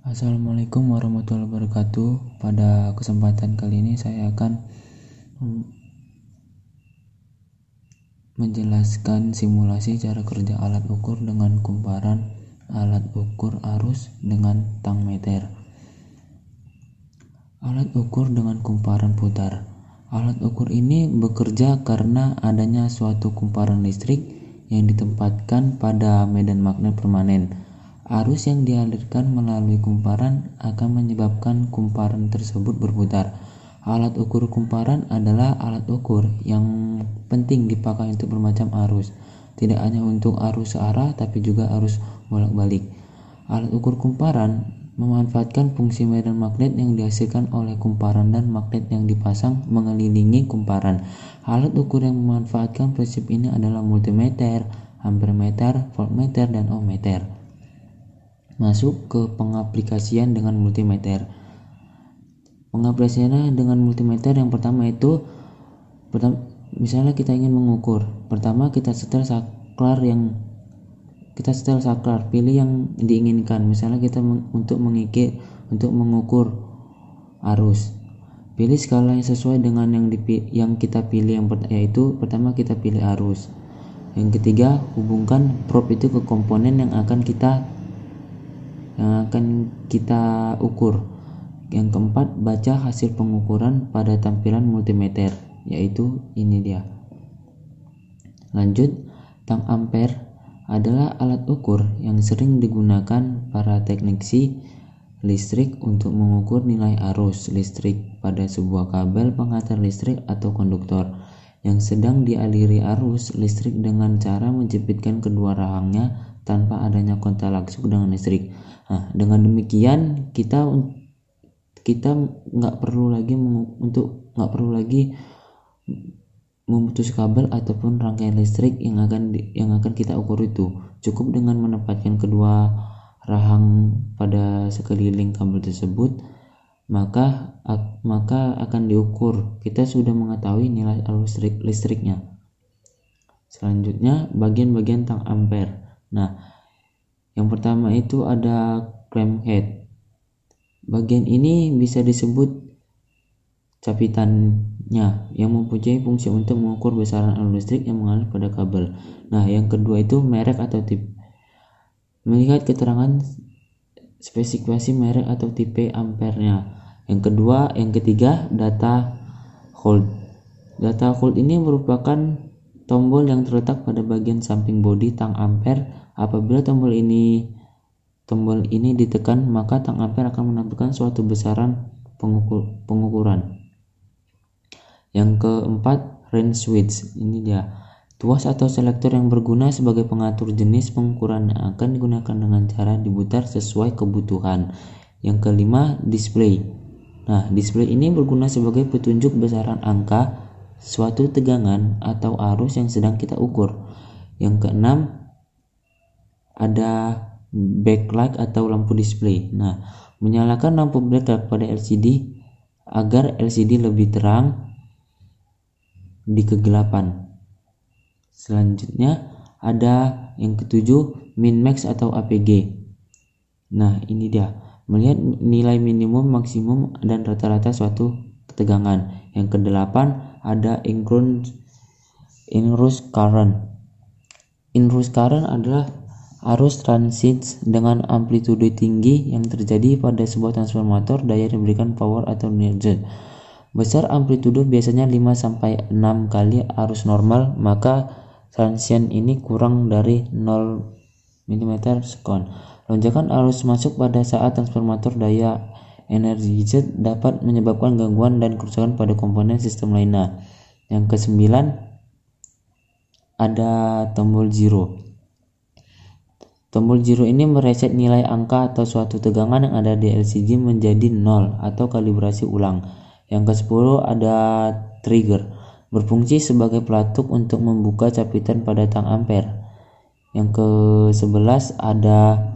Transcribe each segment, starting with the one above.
Assalamualaikum warahmatullahi wabarakatuh. Pada kesempatan kali ini saya akan menjelaskan simulasi cara kerja alat ukur dengan kumparan alat ukur arus dengan tang meter. Alat ukur dengan kumparan putar. Alat ukur ini bekerja karena adanya suatu kumparan listrik yang ditempatkan pada medan magnet permanen. Arus yang dialirkan melalui kumparan akan menyebabkan kumparan tersebut berputar. Alat ukur kumparan adalah alat ukur yang penting dipakai untuk bermacam arus, tidak hanya untuk arus searah tapi juga arus bolak-balik. Alat ukur kumparan memanfaatkan fungsi medan magnet yang dihasilkan oleh kumparan dan magnet yang dipasang mengelilingi kumparan. Alat ukur yang memanfaatkan prinsip ini adalah multimeter, ampermeter, voltmeter, dan ohmmeter. Masuk ke pengaplikasian dengan multimeter. Pengaplikasiannya dengan multimeter yang pertama itu misalnya kita ingin mengukur. Pertama kita setel saklar, pilih yang diinginkan. Misalnya kita untuk mengukur arus. Pilih skala yang sesuai dengan yang kita pilih, yaitu pertama kita pilih arus. Yang ketiga, hubungkan probe itu ke komponen yang akan kita ukur. Yang keempat, baca hasil pengukuran pada tampilan multimeter, yaitu ini dia. Lanjut, tang ampere adalah alat ukur yang sering digunakan para teknisi listrik untuk mengukur nilai arus listrik pada sebuah kabel pengantar listrik atau konduktor yang sedang dialiri arus listrik dengan cara menjepitkan kedua rahangnya tanpa adanya kontak langsung dengan listrik. Nah, dengan demikian kita nggak perlu lagi memutus kabel ataupun rangkaian listrik yang akan kita ukur itu. Cukup dengan menempatkan kedua rahang pada sekeliling kabel tersebut, maka akan diukur. Kita sudah mengetahui nilai arus listriknya. Selanjutnya, bagian-bagian tang ampere. Nah, yang pertama itu ada clamp head. Bagian ini bisa disebut capitannya yang mempunyai fungsi untuk mengukur besaran arus listrik yang mengalir pada kabel. Nah, yang kedua itu merek atau tipe. Melihat keterangan spesifikasi merek atau tipe ampernya. Yang ketiga data hold. Data hold ini merupakan tombol yang terletak pada bagian samping bodi tang ampere. Apabila tombol ini ditekan, maka tang ampere akan menampilkan suatu besaran pengukuran. Yang keempat, range switch. Ini dia. Tuas atau selektor yang berguna sebagai pengatur jenis pengukuran yang akan digunakan dengan cara diputar sesuai kebutuhan. Yang kelima, display. Nah, display ini berguna sebagai petunjuk besaran angka suatu tegangan atau arus yang sedang kita ukur. Yang keenam, ada backlight atau lampu display. Nah, menyalakan lampu backlight pada LCD agar LCD lebih terang di kegelapan. Selanjutnya ada yang ketujuh, min max atau APG. Nah, ini dia. Melihat nilai minimum, maksimum, dan rata-rata suatu ketegangan. Yang kedelapan ada inrush current. Inrush current adalah arus transit dengan amplitude tinggi yang terjadi pada sebuah transformator daya yang memberikan power atau energi. Besar amplitude biasanya 5-6 kali arus normal, maka transient ini kurang dari 0 mm/s. Lonjakan arus masuk pada saat transformator daya energi Z dapat menyebabkan gangguan dan kerusakan pada komponen sistem lainnya. Yang kesembilan ada tombol zero. Tombol zero ini mereset nilai angka atau suatu tegangan yang ada di LCD menjadi 0 atau kalibrasi ulang. Yang ke-10 ada trigger, berfungsi sebagai pelatuk untuk membuka capitan pada tang ampere. Yang ke-11 ada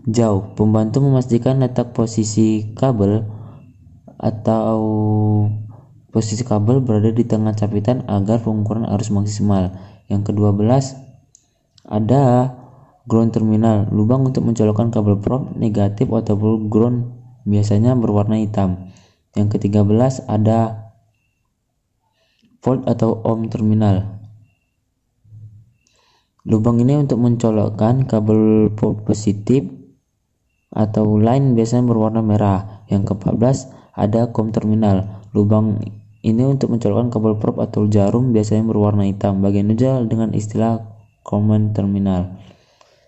jauh, pembantu memastikan letak posisi kabel berada di tengah capitan agar pengukuran arus maksimal. Yang ke-12 ada ground terminal, lubang untuk mencolokkan kabel prop negatif ataupun ground biasanya berwarna hitam. Yang ke-13 ada volt atau ohm terminal. Lubang ini untuk mencolokkan kabel positif atau line biasanya berwarna merah. Yang ke-14 ada COM terminal. Lubang ini untuk mencolokkan kabel prop atau jarum biasanya berwarna hitam. Bagian juga dengan istilah common terminal.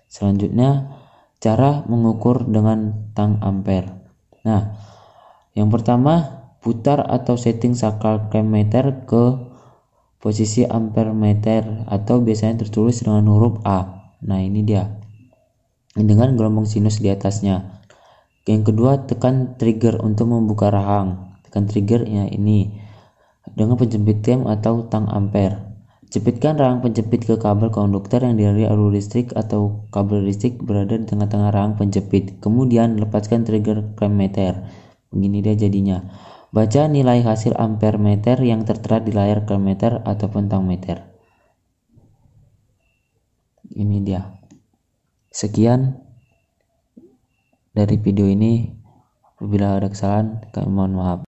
Selanjutnya cara mengukur dengan tang ampere. Nah, yang pertama putar atau setting sakral clamp meter ke posisi ampere meter atau biasanya tertulis dengan huruf A. Nah, ini dia dengan gelombang sinus di atasnya. Yang kedua, tekan trigger untuk membuka rahang. Tekan triggernya ini dengan penjepit clamp atau tang ampere. Jepitkan rahang penjepit ke kabel konduktor yang dialiri arus listrik atau kabel listrik berada di tengah-tengah rahang penjepit. Kemudian lepaskan trigger clamp meter. Begini dia jadinya. Baca nilai hasil ampere meter yang tertera di layar clamp meter ataupun tang meter. Ini dia. Sekian dari video ini. Apabila ada kesalahan, kami mohon maaf.